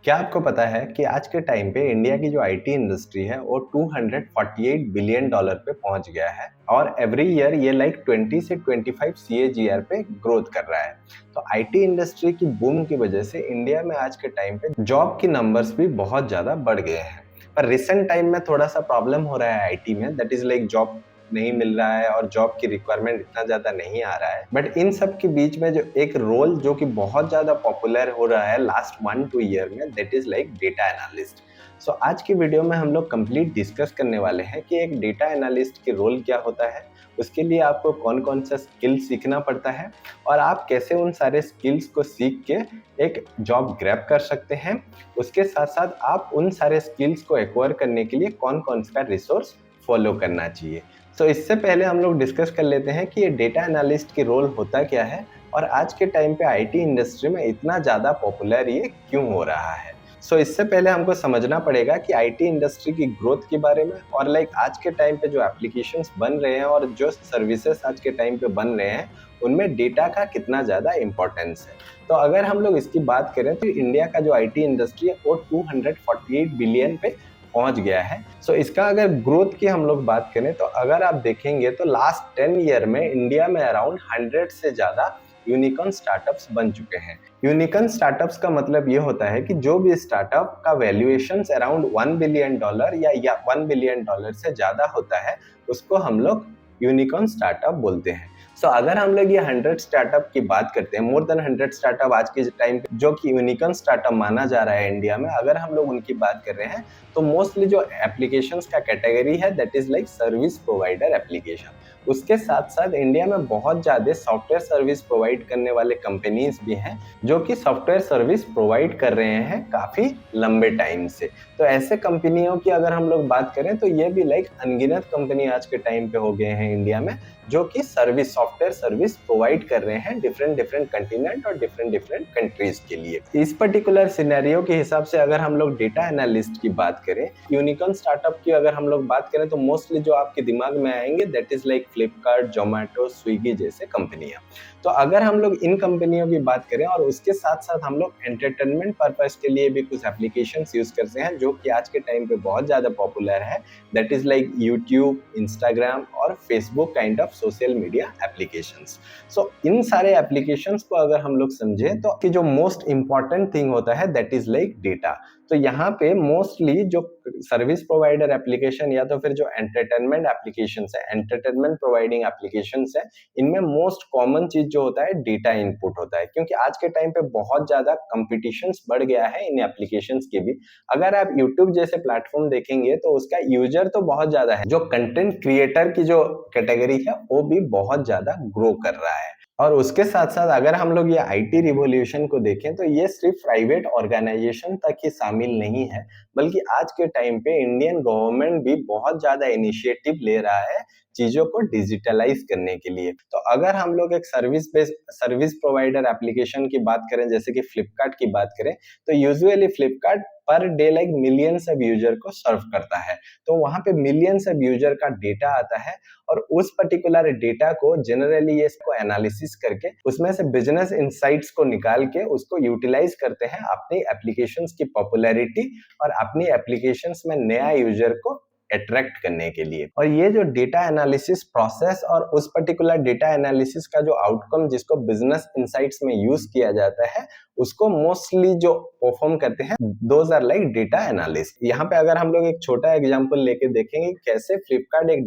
क्या आपको पता है कि आज के टाइम पे इंडिया की जो आईटी इंडस्ट्री है वो 248 बिलियन डॉलर पे पहुंच गया है और एवरी ईयर ये लाइक 20 से 25 सीएजीआर पे ग्रोथ कर रहा है। तो आईटी इंडस्ट्री की बूम की वजह से इंडिया में आज के टाइम पे जॉब की नंबर्स भी बहुत ज्यादा बढ़ गए हैं। पर रिसेंट टाइम में थोड़ा सा प्रॉब्लम हो रहा है आईटी में, दैट इज लाइक जॉब नहीं मिल रहा है और जॉब की रिक्वायरमेंट इतना ज्यादा नहीं आ रहा है। बट इन सब के बीच में जो एक रोल जो कि बहुत ज्यादा पॉपुलर हो रहा है लास्ट 1-2 ईयर में, that is like data analyst. So आज की वीडियो में हम लोग कंप्लीट डिस्कस करने वाले हैं कि एक डेटा एनालिस्ट की रोल क्या होता है, उसके लिए आपको कौन कौन सा स्किल सीखना पड़ता है और आप कैसे उन सारे स्किल्स को सीख के एक जॉब ग्रैब कर सकते हैं। उसके साथ साथ आप उन सारे स्किल्स को एक्वायर करने के लिए कौन कौन सा रिसोर्स फॉलो करना चाहिए। सो इससे पहले हम लोग डिस्कस कर लेते हैं कि ये डेटा एनालिस्ट की रोल होता क्या है और आज के टाइम पे आईटी इंडस्ट्री में इतना ज़्यादा पॉपुलर ये क्यों हो रहा है। सो इससे पहले हमको समझना पड़ेगा कि आईटी इंडस्ट्री की ग्रोथ के बारे में और लाइक आज के टाइम पे जो एप्लीकेशंस बन रहे हैं और जो सर्विसेज आज के टाइम पे बन रहे हैं उनमें डेटा का कितना ज़्यादा इंपॉर्टेंस है। तो अगर हम लोग इसकी बात करें तो इंडिया का जो आईटी इंडस्ट्री है वो 248 बिलियन पे पहुंच गया है। सो इसका अगर ग्रोथ की हम लोग बात करें तो अगर आप देखेंगे तो लास्ट 10 ईयर में इंडिया में अराउंड 100 से ज्यादा यूनिकॉर्न स्टार्टअप्स बन चुके हैं। यूनिकॉर्न स्टार्टअप्स का मतलब ये होता है कि जो भी स्टार्टअप का वैल्यूएशन अराउंड $1 बिलियन या $1 बिलियन से ज्यादा होता है उसको हम लोग यूनिकॉर्न स्टार्टअप बोलते हैं। सो अगर हम लोग ये 100 स्टार्टअप की बात करते हैं, मोर देन 100 स्टार्टअप आज के टाइम पे जो कि यूनिकॉर्न स्टार्टअप माना जा रहा है इंडिया में, अगर हम लोग उनकी बात कर रहे हैं तो मोस्टली जो एप्लीकेशंस का कैटेगरी है that is like service provider application. उसके साथ साथ इंडिया में बहुत ज्यादा सॉफ्टवेयर सर्विस प्रोवाइड करने वाले कंपनीज भी हैं जो कि सॉफ्टवेयर सर्विस प्रोवाइड कर रहे हैं काफी लंबे टाइम से। तो ऐसे कंपनियों की अगर हम लोग बात करें तो ये भी लाइक अनगिनत कंपनी आज के टाइम पे हो गए हैं इंडिया में जो कि सर्विस सॉफ्टवेयर सर्विस प्रोवाइड कर रहे हैं डिफरेंट डिफरेंट कंटिनेंट और डिफरेंट डिफरेंट कंट्रीज के लिए। इस पर्टिकुलर सिनेरियो के हिसाब से अगर हम लोग डेटा एनालिस्ट की बात करें, यूनिकॉर्न स्टार्टअप की अगर हम लोग बात करें तो मोस्टली जो आपके दिमाग में आएंगे that is like Flipkart, Zomato, Swiggy जैसे कंपनियां। तो अगर हम लोग इन कंपनियों की बात करें और उसके साथ साथ हम लोग एंटरटेनमेंट पर्पस के लिए भी कुछ एप्लीकेशंस यूज करते हैं जो कि आज के टाइम पे बहुत ज्यादा पॉपुलर है, that is like YouTube, Instagram और Facebook kind of social media applications. So इन सारे एप्लीकेशंस को अगर हम लोग समझे तो कि जो मोस्ट इंपॉर्टेंट थिंग होता है दैट इज लाइक डेटा। तो यहाँ पे मोस्टली जो सर्विस प्रोवाइडर एप्लीकेशन या तो फिर जो एंटरटेनमेंट एप्लीकेशंस है, एंटरटेनमेंट प्रोवाइडिंग एप्लीकेशंस है, इनमें मोस्ट कॉमन चीज जो होता है डेटा इनपुट होता है, क्योंकि आज के टाइम पे बहुत ज्यादा कंपटीशंस बढ़ गया है इन एप्लीकेशंस के भी। अगर आप यूट्यूब जैसे प्लेटफॉर्म देखेंगे तो उसका यूजर तो बहुत ज्यादा है, जो कंटेंट क्रिएटर की जो कैटेगरी है वो भी बहुत ज्यादा ग्रो कर रहा है। और उसके साथ साथ अगर हम लोग ये आईटी रिवॉल्यूशन को देखें तो ये सिर्फ प्राइवेट ऑर्गेनाइजेशन तक ही शामिल नहीं है, बल्कि आज के टाइम पे इंडियन गवर्नमेंट भी बहुत ज्यादा इनिशिएटिव ले रहा है चीजों को डिजिटलाइज करने के लिए। तो अगर हम लोग एक सर्विस प्रोवाइडर एप्लीकेशन की बात करें, जैसे कि फ्लिपकार्ट की बात करें, तो usually Flipkart per day like millions of user को सर्व करता है। तो वहां पे मिलियंस ऑफ यूजर का डेटा आता है और उस पर्टिकुलर डेटा को जनरली ये इसको एनालिसिस करके उसमें से बिजनेस इंसाइट्स को निकाल के उसको यूटिलाइज करते हैं अपनी एप्लीकेशंस की पॉपुलैरिटी और अपनी एप्लीकेशंस में नया यूजर को अट्रैक्ट करने के लिए। और ये जो डेटा एनालिसिस प्रोसेस और उस पर्टिकुलर डेटा एनालिसिस का जो आउटकम जिसको बिजनेस इंसाइट्स में यूज किया जाता है उसको मोस्टली जो परफॉर्म करते हैं those are like data analyst. यहाँ पे अगर हम लोग एक छोटा एग्जांपल लेके देखेंगे कैसे फ्लिपकार्ट एक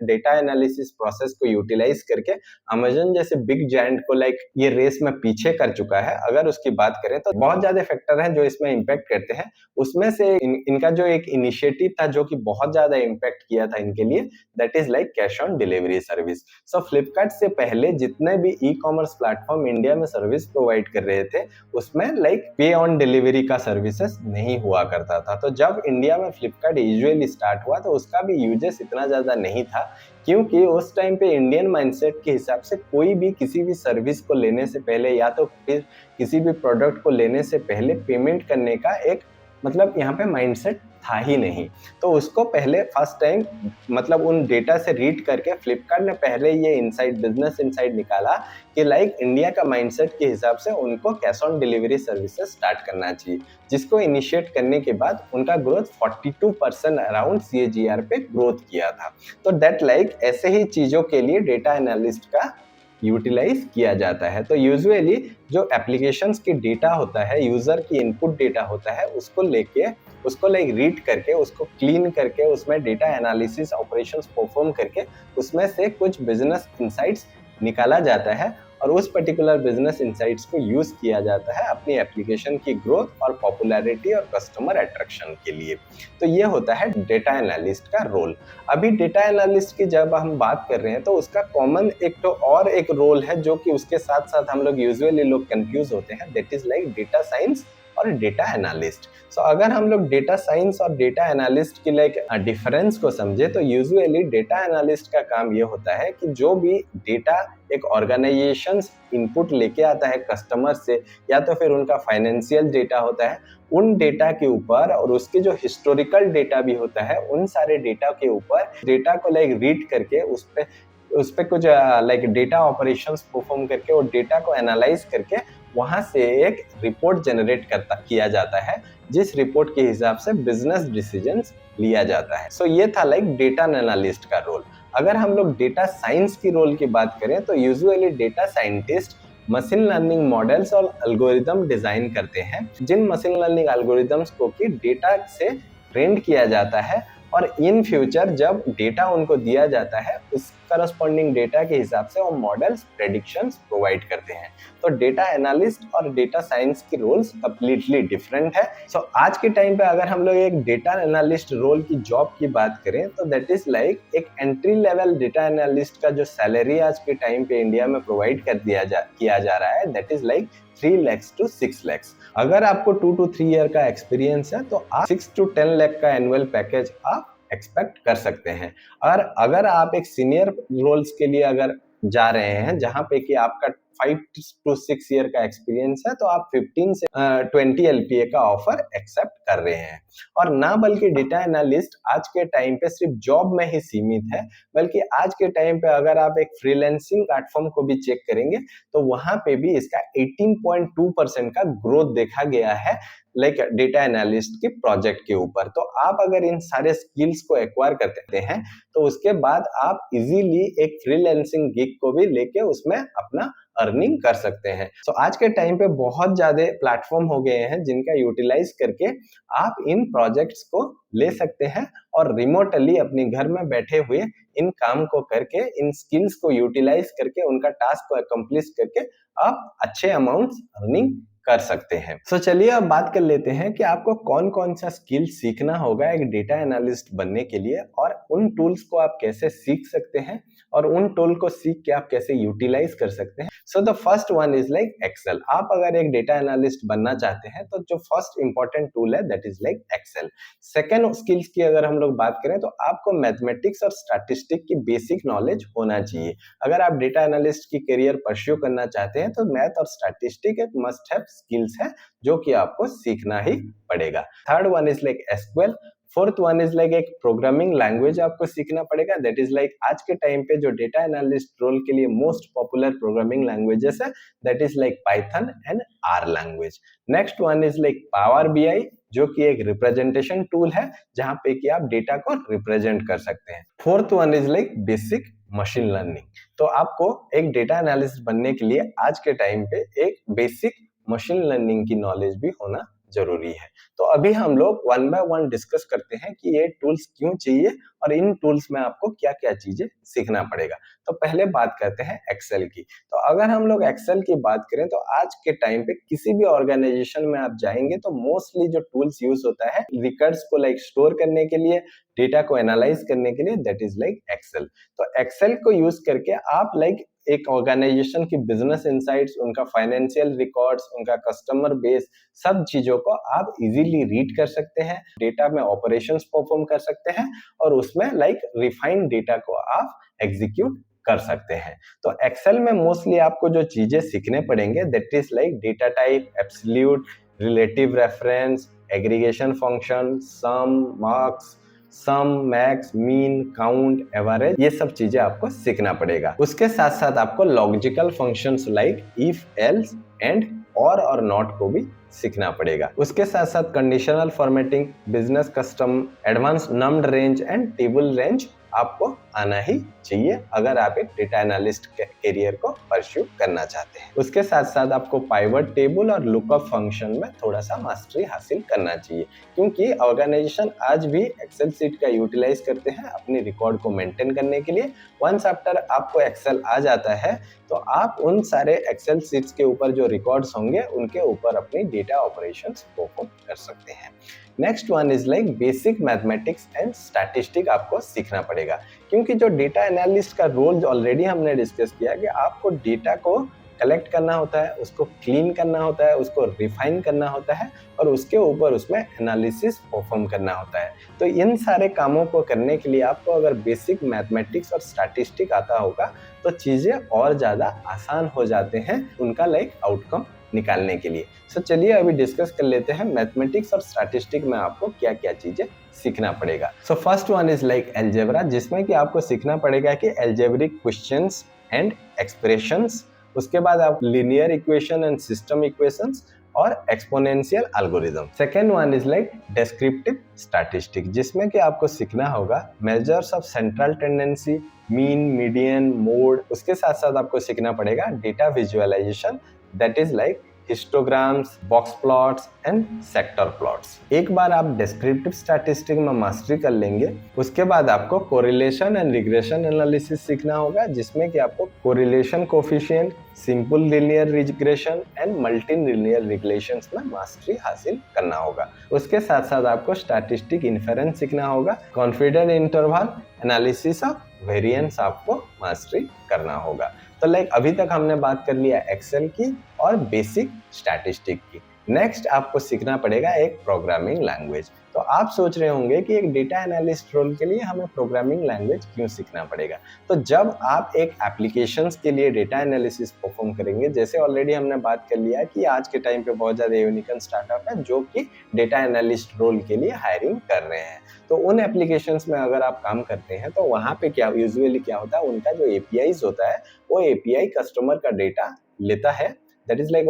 डेटा एनालिसिस प्रोसेस को यूटिलाइज करके अमेजन जैसे बिग जायंट को लाइक ये रेस में पीछे कर चुका है। अगर उसकी बात करें तो बहुत ज्यादा फैक्टर हैं जो इसमें इम्पैक्ट करते हैं। उसमें से इनका जो एक इनिशिएटिव था जो कि बहुत ज्यादा इम्पैक्ट किया था इनके लिए, that is like cash on delivery service. So Flipkart से पहले जितने भी ई कॉमर्स प्लेटफॉर्म इंडिया में सर्विस प्रोवाइड कर रहे थे उसमें लाइक पे ऑन डिलीवरी का सर्विसेज नहीं हुआ करता था। तो जब इंडिया में फ्लिपकार्ट यूजुअली स्टार्ट हुआ तो उसका भी यूजेस इतना ज्यादा नहीं था, क्योंकि उस टाइम पे इंडियन माइंडसेट के हिसाब से कोई भी किसी भी सर्विस को लेने से पहले या तो फिर किसी भी प्रोडक्ट को लेने से पहले पेमेंट करने का एक मतलब यहाँ पे माइंडसेट था ही नहीं। तो उसको पहले फर्स्ट टाइम मतलब उन डेटा से रीड करके फ्लिपकार्ट ने पहले ये इनसाइट, बिजनेस इनसाइट निकाला कि लाइक इंडिया का माइंडसेट के हिसाब से उनको cash on delivery services start करना चाहिए, जिसको इनिशिएट करने के बाद उनका ग्रोथ 42% अराउंड CAGR पे ग्रोथ किया था। तो दैट लाइक ऐसे ही चीजों के लिए डेटा एनालिस्ट का यूटिलाइज किया जाता है। तो यूजुअली जो एप्लीकेशंस की डेटा होता है, यूजर की इनपुट डेटा होता है, उसको लेके उसको लाइक रीड करके, उसको क्लीन करके, उसमें डेटा एनालिसिस ऑपरेशंस परफॉर्म करके उसमें से कुछ बिजनेस इनसाइट्स निकाला जाता है और उस पर्टिकुलर बिजनेस इनसाइट्स को यूज किया जाता है अपनी एप्लीकेशन की ग्रोथ और पॉपुलैरिटी और कस्टमर अट्रैक्शन के लिए। तो ये होता है डेटा एनालिस्ट का रोल। अभी डेटा एनालिस्ट की जब हम बात कर रहे हैं तो उसका कॉमन एक तो और एक रोल है जो कि उसके साथ साथ हम लोग यूजुअली लोग कंफ्यूज होते हैं, that is like data science और डेटा एनालिस्ट। सो अगर हम लोग डेटा साइंस और डेटा एनालिस्ट की लाइक डिफरेंस को समझे तो यूजुअली डेटा एनालिस्ट का काम ये होता है कि जो भी डेटा एक ऑर्गेनाइजेशन इनपुट लेके आता है कस्टमर से, या तो फिर उनका फाइनेंशियल डेटा होता है, उन डेटा के ऊपर और उसके जो हिस्टोरिकल डेटा भी होता है, उन सारे डेटा के ऊपर डेटा को लाइक रीड करके उस पे कुछ लाइक डेटा ऑपरेशंस परफॉर्म करके और डेटा को एनालाइज करके वहां से एक रिपोर्ट जनरेट किया जाता है, जिस रिपोर्ट के हिसाब से बिजनेस डिसीजंस लिया जाता है। सो ये था लाइक डेटा एनालिस्ट का रोल। अगर हम लोग डेटा साइंस की रोल की बात करें तो usually data scientist machine learning models और एल्गोरिदम डिजाइन करते हैं, जिन मशीन लर्निंग एल्गोरिदम्स को कि डेटा से ट्रेंड किया जाता है और इन फ्यूचर जब डेटा उनको दिया जाता है उस करस्पॉन्डिंग डेटा के हिसाब से वो मॉडल्स प्रेडिक्शंस प्रोवाइड करते हैं। तो डेटा एनालिस्ट और डेटा साइंस की रोल्स कंप्लीटली डिफरेंट है। सो आज के टाइम पे अगर हम लोग एक डेटा एनालिस्ट रोल की जॉब की बात करें तो दैट इज लाइक एक एंट्री लेवल डेटा एनालिस्ट का जो सैलरी आज के टाइम पे इंडिया में प्रोवाइड किया जा रहा है, that is like 3 lakhs to 6 lakhs। अगर आपको 2 to 3 ईयर का एक्सपीरियंस है तो आप 6 to 10 लाख का एनुअल पैकेज आप एक्सपेक्ट कर सकते हैं। और अगर आप एक सीनियर रोल्स के लिए अगर जा रहे हैं जहां पे कि आपका 5 to 6 ईयर का एक्सपीरियंस है तो आप 15 से 20 LPA का ऑफर एक्सेप्ट कर रहे हैं। और ना बल्कि डेटा एनालिस्ट आज के टाइम पे सिर्फ जॉब में ही सीमित है, बल्कि आज के टाइम पे अगर आप एक फ्रीलांसिंग प्लेटफॉर्म को भी चेक करेंगे तो वहां पे भी इसका 18.2% का ग्रोथ देखा गया है लाइक डेटा एनालिस्ट के प्रोजेक्ट के ऊपर। तो आप अगर इन सारे स्किल्स को एक्वायर करते हैं तो उसके बाद आप इजीली एक फ्रीलांसिंग गिग को भी लेके उसमें अपना अर्निंग कर सकते हैं। सो आज के टाइम पे बहुत ज्यादा प्लेटफॉर्म हो गए हैं जिनका यूटिलाइज करके आप इन प्रोजेक्ट्स को ले सकते हैं और रिमोटली अपने घर में बैठे हुए इन काम को करके, इन स्किल्स को यूटिलाइज करके, उनका टास्क को अकम्प्लिश करके आप अच्छे अमाउंट अर्निंग कर सकते हैं। सो चलिए अब बात कर लेते हैं कि आपको कौन कौन सा स्किल सीखना होगा एक डेटा एनालिस्ट बनने के लिए और उन टूल्स को आप कैसे सीख सकते हैं और उन टूल को सीख के आप कैसे यूटिलाइज कर सकते हैं। So the first one is like Excel. आप अगर एक डेटा एनालिस्ट बनना चाहते हैं तो जो फर्स्ट इंपॉर्टेंट टूल है that is like Excel. Second skills की अगर हम लोग बात करें तो आपको मैथमेटिक्स और स्टैटिस्टिक की बेसिक नॉलेज होना चाहिए। अगर आप डेटा एनालिस्ट की करियर परस्यू करना चाहते हैं तो मैथ और स्टैटिस्टिक एक मस्ट हैव स्किल्स है जो कि आपको सीखना ही पड़ेगा। Third one is like SQL. Fourth one is like एक प्रोग्रामिंग लैंग्वेज आपको सीखना पड़ेगा, दैट इज लाइक आज के टाइम पे जो डेटा एनालिस्ट रोल के लिए मोस्ट पॉपुलर प्रोग्रामिंग लैंग्वेजेस है that is like Python and R language. Next one is like Power BI जो कि एक रिप्रेजेंटेशन टूल है जहां पे कि आप डेटा को रिप्रेजेंट कर सकते हैं। Fourth one is like basic machine learning. तो आपको एक डेटा एनालिस्ट बनने के लिए आज के टाइम पे एक बेसिक मशीन लर्निंग की नॉलेज भी होना जरूरी है। तो अभी हम लोग वन बाय वन डिस्कस करते हैं कि ये टूल्स क्यों चाहिए और इन टूल्स में आपको क्या क्या चीजें सीखना पड़ेगा। तो पहले बात करते हैं एक्सेल की। तो अगर हम लोग एक्सेल की बात करें तो आज के टाइम पे किसी भी ऑर्गेनाइजेशन में आप जाएंगे तो मोस्टली जो टूल्स यूज होता है रिकॉर्ड्स को लाइक स्टोर करने के लिए, डेटा को एनालाइज करने के लिए, दैट इज लाइक एक्सेल। तो एक्सेल को यूज करके आप लाइक एक ऑर्गेनाइजेशन की बिजनेस इनसाइट्स, उनका फाइनेंशियल रिकॉर्ड्स, उनका कस्टमर बेस, सब चीजों को आप इजीली रीड कर सकते हैं, डेटा में ऑपरेशंस परफॉर्म कर सकते हैं और उसमें लाइक रिफाइंड डेटा को आप एग्जीक्यूट कर सकते हैं। तो एक्सेल में मोस्टली आपको जो चीजें सीखने पड़ेंगे that is like data type, absolute, relative reference, aggregation function, sum, marks, sum, max, mean, count, average, ये सब चीजें आपको सीखना पड़ेगा। उसके साथ साथ आपको logical functions like if, else, and, और नॉट को भी सीखना पड़ेगा। उसके साथ साथ conditional formatting, business custom, advance numbed range and table range आपको आना ही चाहिए अगर आप एक डेटा एनालिस्ट करियर को परस्यू करना चाहते हैं। उसके साथ साथ आपको पाइवट टेबल और लुकअप फंक्शन में थोड़ा सा मास्टरी हासिल करना चाहिए, क्योंकि ऑर्गेनाइजेशन आज भी एक्सेल सीट का यूटिलाइज करते हैं अपने रिकॉर्ड को मेंटेन करने के लिए। वंस आफ्टर आपको एक्सेल आ जाता है तो आप उन सारे एक्सेल सीट्स के ऊपर जो रिकॉर्ड्स होंगे उनके ऊपर अपनी डेटा ऑपरेशंस परफॉर्म कर सकते हैं। Next one is like basic mathematics and statistic आपको सीखना पड़ेगा, क्योंकि जो डेटा एनालिस्ट का रोल ऑलरेडी हमने डिस्कस किया कि आपको डेटा को कलेक्ट करना होता है, उसको क्लीन करना होता है, उसको रिफाइन करना होता है और उसके ऊपर उसमें एनालिसिस परफॉर्म करना होता है। तो इन सारे कामों को करने के लिए आपको अगर बेसिक मैथमेटिक्स और स्टैटिस्टिक आता होगा तो चीजें और ज्यादा आसान हो जाते हैं उनका लाइक आउटकम निकालने के लिए। चलिए अभी डिस्कस कर लेते हैं मैथमेटिक्स और स्टैटिस्टिक में आपको क्या क्या चीजें सीखना पड़ेगा। First one is like algebra, जिसमें कि आपको सीखना पड़ेगा कि अलजेब्रिक क्वेश्चंस एंड एक्सप्रेशंस, उसके बाद आप linear equation and system equations और exponential algorithm. Second one is like descriptive statistic, जिसमें कि आपको सीखना होगा measures of central tendency, mean, median, mode. उसके साथ साथ आपको सीखना पड़ेगा data visualisation, that is like histograms, box plots and sector plots. एक बार आप डिस्क्रिप्टिव स्टैटिस्टिक में मास्टरी कर लेंगे, उसके बाद आपको कोरिलेशन एंड रिग्रेशन एनालिसिस सीखना होगा, जिसमें कि आपको correlation coefficient, simple linear regression and multi linear regressions में मास्टरी हासिल करना होगा। उसके साथ साथ आपको स्टैटिस्टिक इन्फेरेंस सीखना होगा, confidence interval analysis of variance आपको मास्टरी करना होगा। तो लाइक अभी तक हमने बात कर लिया एक्सेल की और बेसिक स्टैटिस्टिक की। नेक्स्ट आपको सीखना पड़ेगा एक प्रोग्रामिंग लैंग्वेज। तो आप सोच रहे होंगे कि एक डेटा एनालिस्ट रोल के लिए हमें प्रोग्रामिंग लैंग्वेज क्यों सीखना पड़ेगा। तो जब आप एक एप्लीकेशंस के लिए डेटा एनालिसिस परफॉर्म करेंगे, जैसे ऑलरेडी हमने बात कर लिया कि आज के टाइम पे बहुत ज्यादा यूनिकॉर्न स्टार्टअप है जो कि डेटा एनालिस्ट रोल के लिए हायरिंग कर रहे हैं। तो उन एप्लीकेशंस में अगर आप काम करते हैं तो वहां पे क्या यूजुअली क्या होता है, उनका जो एपीआईज होता है वो एपीआई कस्टमर का डेटा लेता है, दैट इज लाइक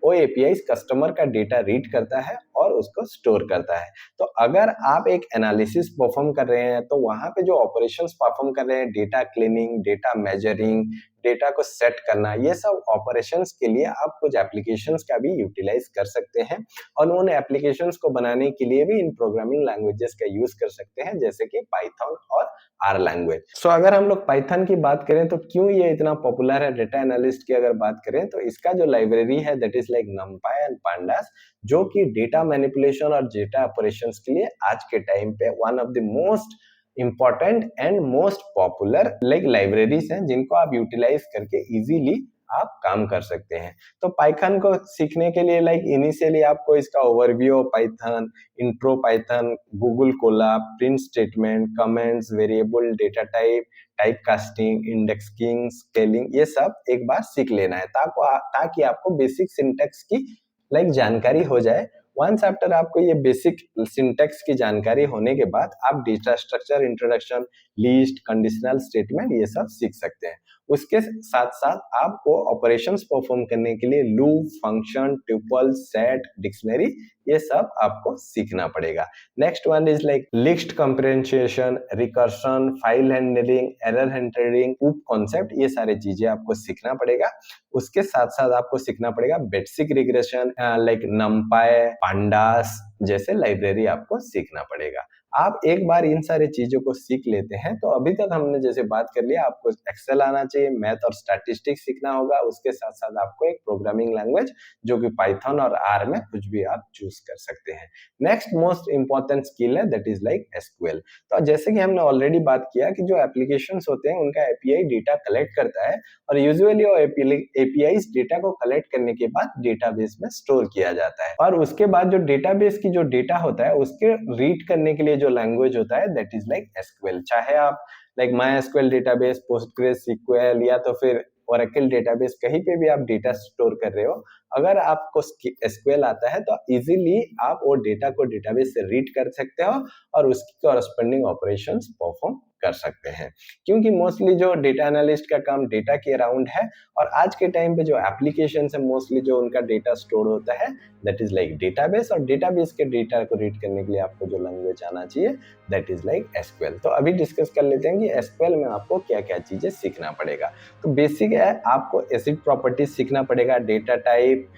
वो एपीआई कस्टमर का डेटा रीड करता है और उसको स्टोर करता है। तो अगर आप एक एनालिसिस परफॉर्म कर रहे हैं तो वहां पे जो ऑपरेशंस परफॉर्म कर रहे हैं, data cleaning, data measuring, data को सेट करना, ये सब ऑपरेशंस के लिए आप कुछ एप्लीकेशंस का भी यूटिलाइज कर सकते हैं और उन एप्लीकेशंस को बनाने के लिए भी इन प्रोग्रामिंग लैंग्वेजेस का यूज कर सकते हैं, जैसे कि पाइथन और आर लैंग्वेज। अगर हम लोग पाइथन की बात करें तो क्यों ये इतना पॉपुलर है, डेटा एनालिस्ट की अगर बात करें तो इसका जो लाइब्रेरी है that is like नमपाई and pandas, जो कि डेटा मैनिपुलेशन और डेटा ऑपरेशंस के लिए आज के टाइम पे one of the most important and most popular like libraries हैं, जिनको आप यूटिलाइज करके इजीली आप काम कर सकते हैं। तो पाइथन को सीखने के लिए लाइक इनिशियली आपको इसका overview of Python, intro Python, Google Colab, print statement, comments, variable, data type, type casting, indexing, scaling, ये सब एक बार सीख लेना है ताकि आपको बेसिक सिंटैक्स की लाइक जानकारी हो जाए। वंस आफ्टर आपको ये बेसिक सिंटैक्स की जानकारी होने के बाद आप data structure, introduction, list, conditional statement ये सब सीख सकते हैं। उसके साथ साथ आपको ऑपरेशंस परफॉर्म करने के लिए loop, function, tuple, set, dictionary, ये सब आपको सीखना पड़ेगा। Next one is like list comprehension, recursion, file handling, error handling, OOP concept, ये सारी चीजें आपको सीखना पड़ेगा। उसके साथ साथ आपको सीखना पड़ेगा बेसिक रिग्रेशन लाइक नमपाई, पांडास जैसे लाइब्रेरी आपको सीखना पड़ेगा। आप एक बार इन सारी चीजों को सीख लेते हैं तो अभी तक हमने जैसे बात कर लिया, आपको एक्सेल आना चाहिए, मैथ और स्टैटिस्टिक्स सीखना होगा, उसके साथ साथ आपको एक प्रोग्रामिंग लैंग्वेज जो कि पाइथन और आर में कुछ भी आप चूज कर सकते हैं। नेक्स्ट मोस्ट इंपॉर्टेंट स्किल है दैट इज लाइक एसक्यूएल। तो जैसे कि हमने ऑलरेडी बात किया कि जो एप्लीकेशंस होते हैं उनका एपीआई डेटा कलेक्ट करता है और यूजुअली वो एपीआई डेटा को कलेक्ट करने के बाद डेटाबेस में स्टोर किया जाता है और उसके बाद जो डेटाबेस की जो डेटा होता है उसके रीड करने के लिए जो लैंग्वेज होता है दैट इज लाइक एसक्यूएल। चाहे आप like my SQL database, Postgres sequel या तो फिर ओरेकल डेटाबेस, कहीं पे भी आप डेटा स्टोर कर रहे हो, अगर आपको एसक्यूएल आता है तो इजीली आप वो डेटा को डेटाबेस से रीड कर सकते हो और उसकी कॉरस्पॉन्डिंग ऑपरेशंस परफॉर्म कर सकते हैं, क्योंकि मोस्टली जो डेटा एनालिस्ट का काम डेटा के अराउंड है और आज के टाइम पे जो एप्लीकेशन है मोस्टली जो उनका डेटा स्टोर होता है दैट इज लाइक डेटाबेस, और डेटाबेस के डेटा को रीड करने के लिए आपको जो लैंग्वेज आना चाहिए दैट इज लाइक एसक्यूएल। तो अभी डिस्कस कर लेते हैं कि एसक्यूएल में आपको क्या क्या चीजें सीखना पड़ेगा। तो बेसिक है, आपको एसिड प्रॉपर्टीज सीखना पड़ेगा, data type,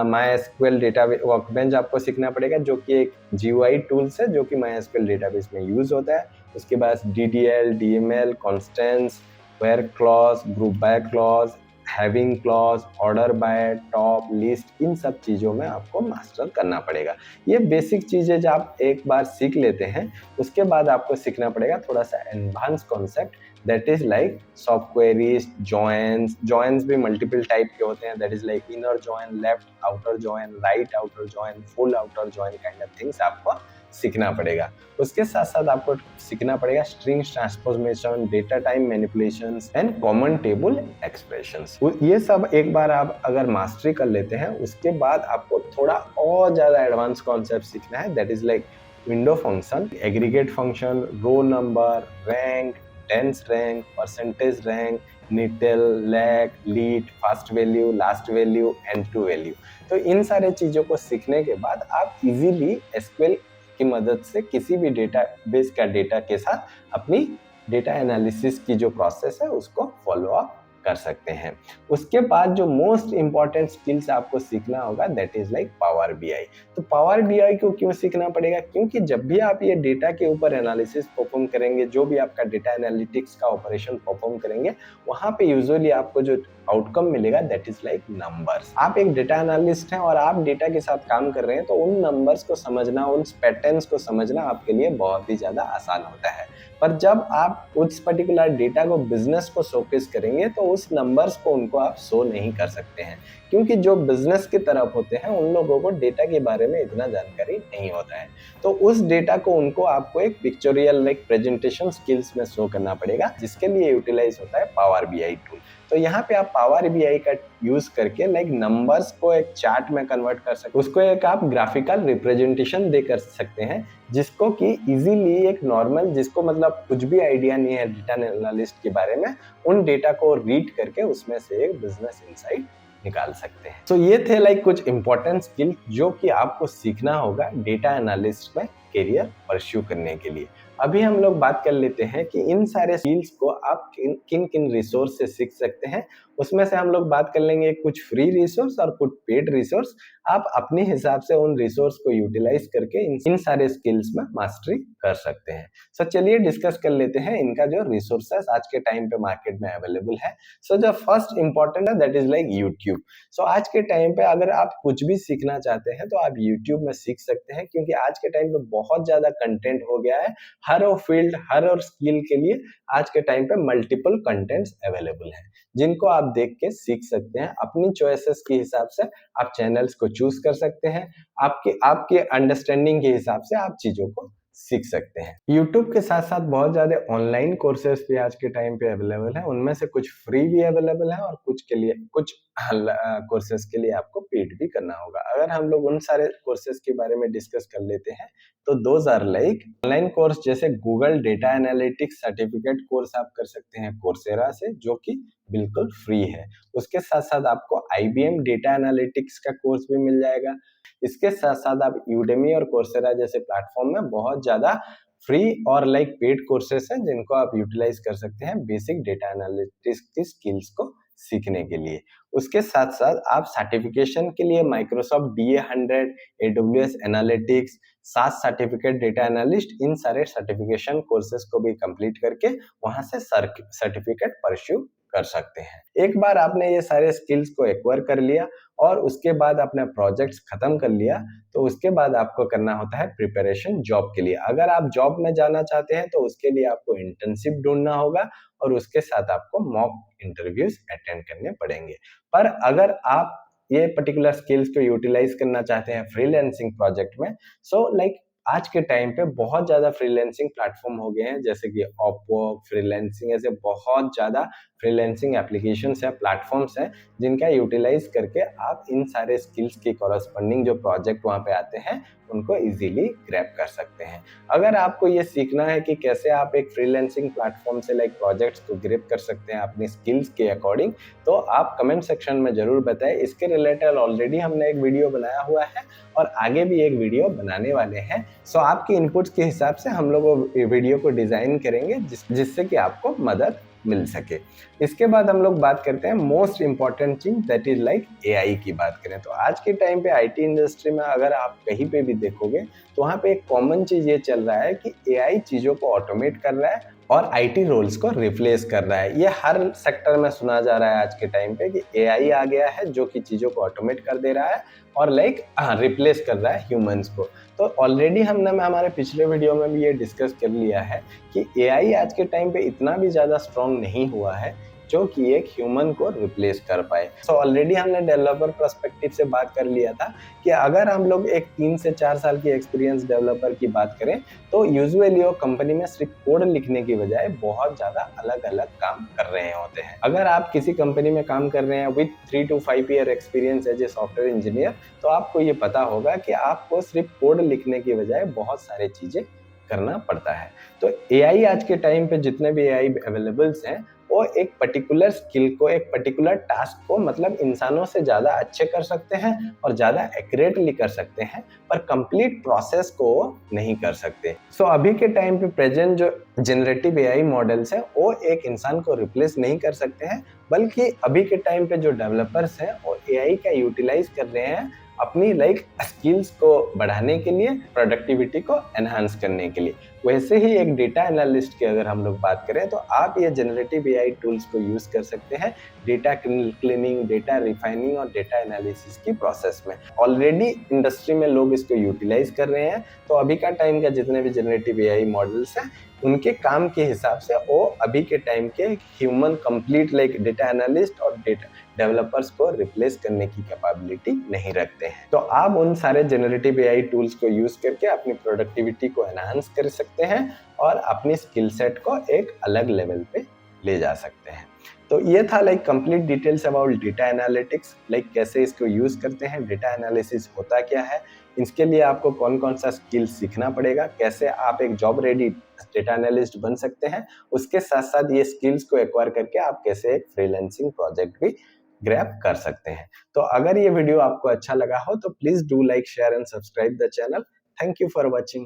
MySQL data workbench आपको सीखना पड़ेगा जो कि एक GUI टूल्स है जो कि MySQL डेटाबेस में यूज होता है। उसके बाद DDL, DML, constants, where clause, group by clause, having clause, order by, top, list, इन सब चीज़ों में आपको मास्टर करना पड़ेगा। ये बेसिक चीज़ें जब आप एक बार सीख लेते हैं उसके बाद आपको सीखना पड़ेगा थोड़ा सा advance concept that is like सब क्वेरीज, जॉइंस भी मल्टीपल टाइप के होते हैं, that is like inner join, left outer join, right outer join, full outer join kind of things आपको सीखना पड़ेगा। उसके साथ साथ आपको सीखना पड़ेगा strings transformation, data time manipulations and common table expressions. ये सब एक बार आप अगर मास्टरी कर लेते हैं उसके बाद आपको थोड़ा और ज्यादा एडवांस कॉन्सेप्ट सीखना है that is like window function, aggregate function, row number, rank, dense rank, percentage rank, ntile, lag, lead, first value, last value, and to value. तो इन सारे चीजों को सीखने के बाद आप इजीली एसक्यूएल की मदद से किसी भी डेटाबेस का डेटा के साथ अपनी डेटा एनालिसिस की जो प्रोसेस है उसको फॉलो अप कर सकते हैं। उसके बाद जो मोस्ट इंपॉर्टेंट स्किल्स आपको सीखना होगा that is like Power BI. तो पावर बीआई को क्यों सीखना पड़ेगा? क्योंकि जब भी आप ये डेटा के ऊपर एनालिसिस परफॉर्म करेंगे, जो भी आपका डेटा एनालिटिक्स का ऑपरेशन परफॉर्म करेंगे, वहां पे यूजुअली आपको जो आउटकम मिलेगा दैट इज लाइक नंबर्स। आप एक डेटा एनालिस्ट हैं और आप डेटा के साथ काम कर रहे हैं तो उन नंबर्स को समझना, उन पैटर्न्स को समझना आपके लिए बहुत ही ज्यादा आसान होता है। पर जब आप उस पर्टिकुलर डेटा को, बिजनेस को शोकेस करेंगे तो उस नंबर्स को उनको आप शो नहीं कर सकते हैं, क्योंकि जो बिजनेस की तरफ होते हैं उन लोगों को डेटा के बारे में इतना जानकारी नहीं होता है। तो उस डेटा को उनको आपको एक पिक्चोरियल लाइक प्रेजेंटेशन स्किल्स में शो करना पड़ेगा, जिसके लिए यूटिलाइज होता है पावर बीआई टूल। तो यहाँ पे आप पावर बीआई का यूज करके लाइक नंबर्स को एक चार्ट में कन्वर्ट कर सकते, उसको एक आप ग्राफिकल रिप्रेजेंटेशन दे कर सकते हैं, जिसको कि इजीली एक नॉर्मल, जिसको मतलब कुछ भी आइडिया नहीं है डेटा एनालिस्ट के बारे में, उन डेटा को रीड करके उसमें से एक बिजनेस इनसाइट निकाल सकते हैं। तो ये थे लाइक कुछ इंपॉर्टेंट स्किल जो कि आपको सीखना होगा डेटा एनालिस्ट में करियर परस्यू करने के लिए। अभी हम लोग बात कर लेते हैं कि इन सारे स्किल्स को आप किन किन रिसोर्स से सीख सकते हैं। उसमें से हम लोग बात कर लेंगे कुछ फ्री रिसोर्स और कुछ पेड रिसोर्स। आप अपने हिसाब से उन रिसोर्स को यूटिलाइज करके इन सारे स्किल्स में मास्टरी कर सकते हैं। सो चलिए डिस्कस कर लेते हैं इनका जो रिसोर्सेस आज के टाइम पे मार्केट में अवेलेबल है। सो जो फर्स्ट इंपॉर्टेंट है दैट इज लाइक यूट्यूब। सो आज के टाइम पे अगर आप कुछ भी सीखना चाहते हैं तो आप यूट्यूब में सीख सकते हैं, क्योंकि आज के टाइम पे बहुत ज्यादा कंटेंट हो गया है। हर फील्ड, हर और स्किल के लिए आज के टाइम पे मल्टीपल कंटेंट्स अवेलेबल हैं, जिनको आप देख के सीख सकते हैं। अपनी चॉइसेस के हिसाब से आप चैनल्स को चूज कर सकते हैं, आपके अंडरस्टैंडिंग के हिसाब से आप चीजों को सीख सकते हैं। YouTube के साथ साथ बहुत ज्यादा ऑनलाइन कोर्सेज भी आज के टाइम पे अवेलेबल है। उनमें से कुछ फ्री भी अवेलेबल है और कुछ कोर्सेज के लिए आपको पेड भी करना होगा। अगर हम लोग उन सारे कोर्सेज के बारे में डिस्कस कर लेते हैं तो those are like online course, जैसे Google data analytics certificate course आप कर सकते हैं कोर्सेरा से, जो कि बिल्कुल फ्री है। उसके साथ साथ आपको IBM डेटा एनालिटिक्स का कोर्स भी मिल जाएगा। इसके साथ साथ आप यूडेमी और कोर्सेरा जैसे प्लेटफॉर्म में बहुत ज्यादा फ्री और लाइक पेड कोर्सेस हैं, जिनको आप यूटिलाइज कर सकते हैं बेसिक डेटा एनालिटिक्स की स्किल्स को सीखने के लिए। उसके साथ साथ आप सर्टिफिकेशन के लिए माइक्रोसॉफ्ट DA100, AWS एनालिटिक्स, सात सर्टिफिकेट डेटा एनालिस्ट, इन सारे सर्टिफिकेशन कोर्सेज को भी कंप्लीट करके वहां से सर्टिफिकेट परस्यू कर सकते हैं। एक बार आपने ये सारे स्किल्स को एक्वायर कर लिया और उसके बाद अपने प्रोजेक्ट्स खत्म कर लिया, तो उसके बाद आपको करना होता है प्रिपरेशन जॉब के लिए। अगर आप जॉब में जाना चाहते हैं तो उसके लिए आपको इंटर्नशिप ढूंढना होगा और उसके साथ आपको मॉक इंटरव्यूज अटेंड करने पड़ेंगे। पर अगर आप ये पर्टिकुलर स्किल्स को यूटिलाइज करना चाहते हैं फ्रीलांसिंग प्रोजेक्ट में, सो लाइक आज के टाइम पे बहुत ज्यादा फ्रीलांसिंग प्लेटफॉर्म हो गए हैं, जैसे कि अपवर्क, फ्रीलांसिंग, ऐसे बहुत ज्यादा फ्रीलांसिंग एप्लीकेशंस या प्लेटफॉर्म्स हैं जिनका यूटिलाइज करके आप इन सारे स्किल्स के कॉरस्पॉन्डिंग जो प्रोजेक्ट वहाँ पे आते हैं उनको इजीली ग्रैब कर सकते हैं। अगर आपको ये सीखना है कि कैसे आप एक फ्रीलांसिंग प्लेटफॉर्म से लाइक प्रोजेक्ट्स को ग्रैब कर सकते हैं अपनी स्किल्स के अकॉर्डिंग, तो आप कमेंट सेक्शन में जरूर बताएं। इसके रिलेटेड ऑलरेडी हमने एक वीडियो बनाया हुआ है और आगे भी एक वीडियो बनाने वाले हैं। सो आपके इनपुट्स के हिसाब से हम लोग वो वीडियो को डिजाइन करेंगे जिससे कि आपको मदद मिल सके। इसके बाद हम लोग बात करते हैं मोस्ट इंपॉर्टेंट चीज दैट इज लाइक एआई की बात करें तो आज के टाइम पे आईटी इंडस्ट्री में अगर आप कहीं पे भी देखोगे तो वहाँ पे एक कॉमन चीज ये चल रहा है कि एआई चीजों को ऑटोमेट कर रहा है और आईटी रोल्स को रिप्लेस कर रहा है। ये हर सेक्टर में सुना जा रहा है आज के टाइम पे कि एआई आ गया है जो कि चीजों को ऑटोमेट कर दे रहा है और लाइक रिप्लेस कर रहा है ह्यूमंस को। तो ऑलरेडी हमने हमारे पिछले वीडियो में भी ये डिस्कस कर लिया है कि एआई आज के टाइम पे इतना भी ज़्यादा स्ट्रॉन्ग नहीं हुआ है जो कि एक ह्यूमन को रिप्लेस कर पाए। सो ऑलरेडी हमने डेवलपर पर्सपेक्टिव से बात कर लिया था कि अगर हम लोग एक 3 से 4 साल की एक्सपीरियंस डेवलपर की बात करें तो यूजुअली वो कंपनी में सिर्फ कोड लिखने की बजाय बहुत ज़्यादा अलग अलग काम कर रहे होते हैं। अगर आप किसी कंपनी में काम कर रहे हैं with 3 to 5 year experience as a software engineer, तो आपको ये पता होगा कि आपको सिर्फ कोड लिखने की बजाय बहुत सारी चीज़ें करना पड़ता है। तो एआई आज के टाइम पे जितने भी एआई अवेलेबल्स हैं वो एक पर्टिकुलर स्किल को, एक पर्टिकुलर टास्क को मतलब इंसानों से ज़्यादा अच्छे कर सकते हैं और ज़्यादा एक्यूरेटली कर सकते हैं, पर कंप्लीट प्रोसेस को नहीं कर सकते। सो अभी के टाइम पे प्रेजेंट जो जनरेटिव एआई मॉडल्स हैं वो एक इंसान को रिप्लेस नहीं कर सकते हैं, बल्कि अभी के टाइम पे जो डेवलपर्स हैं वो एआई का यूटिलाइज कर रहे हैं अपनी लाइक स्किल्स को बढ़ाने के लिए, प्रोडक्टिविटी को एनहांस करने के लिए। वैसे ही एक डेटा एनालिस्ट की अगर हम लोग बात करें तो आप ये जनरेटिव एआई टूल्स को यूज कर सकते हैं डेटा क्लीनिंग, डेटा रिफाइनिंग और डेटा एनालिसिस की प्रोसेस में। ऑलरेडी इंडस्ट्री में लोग इसको यूटिलाइज कर रहे हैं। तो अभी का टाइम का जितने भी जनरेटिव एआई मॉडल्स हैं उनके काम के हिसाब से वो अभी के टाइम के human complete like data analyst और डेटा डेवलपर्स को रिप्लेस करने की कैपेबिलिटी नहीं रखते हैं। तो आप उन सारे जनरेटिव एआई टूल्स को यूज करके अपनी प्रोडक्टिविटी को एनहांस कर सकते हैं और अपनी स्किल सेट को एक अलग लेवल पे ले जा सकते हैं। तो ये था like complete details about data analytics, like कैसे इसको यूज करते हैं, डेटा एनालिसिस होता क्या है, इसके लिए आपको कौन कौन सा स्किल सीखना पड़ेगा, कैसे आप एक जॉब रेडी डेटा एनालिस्ट बन सकते हैं, उसके साथ साथ ये स्किल्स को एक्वायर करके आप कैसे एक फ्रीलांसिंग प्रोजेक्ट भी ग्रैब कर सकते हैं। तो अगर ये वीडियो आपको अच्छा लगा हो तो please do like, share and subscribe the channel. Thank you for watching.